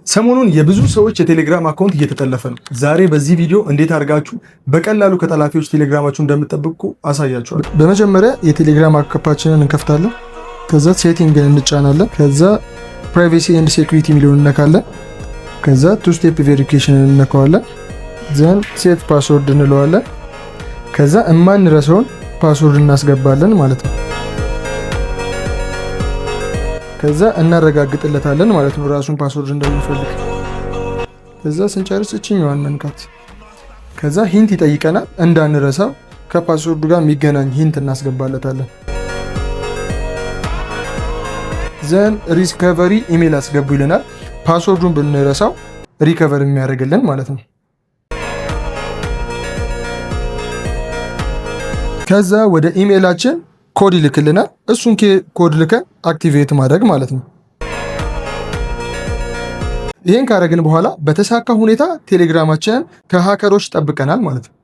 ሰሞኑን የብዙ ሰዎች የቴሌግራም አካውንት እየተጠለፈ ነው። ዛሬ በዚህ ቪዲዮ እንዴት አድርጋችሁ በቀላሉ ከጠላፊዎች ቴሌግራማችሁ እንደምትጠብቁ አሳያችኋለሁ። በመጀመሪያ የቴሌግራም አካውንታችንን እንከፍታለን። ከዛ ሴቲንግን እንጫናለን። ከዛ ፕራይቬሲ ኤንድ ሴኩሪቲ የሚለውን እነካለን። ከዛ ቱ ስቴፕ ቬሪፊኬሽንን እንነካዋለን። ዘን ሴት ፓስወርድ እንለዋለን። ከዛ የማንረሳውን ፓስወርድ እናስገባለን ማለት ነው። ከዛ እናረጋግጥለታለን ማለት ነው ራሱን ፓስወርድ እንደምንፈልግ። ከዛ ስንጨርስ እችኛዋን መንካት። ከዛ ሂንት ይጠይቀናል እንዳንረሳው ከፓስወርዱ ጋር የሚገናኝ ሂንት እናስገባለታለን። ዘን ሪከቨሪ ኢሜል አስገቡ ይለናል። ፓስወርዱን ብንረሳው ሪከቨር የሚያደርግልን ማለት ነው። ከዛ ወደ ኢሜላችን ኮድ ይልክልናል። እሱን ኮድ ልከን አክቲቬት ማድረግ ማለት ነው። ይህን ካደረግን በኋላ በተሳካ ሁኔታ ቴሌግራማችንን ከሃከሮች ጠብቀናል ማለት ነው።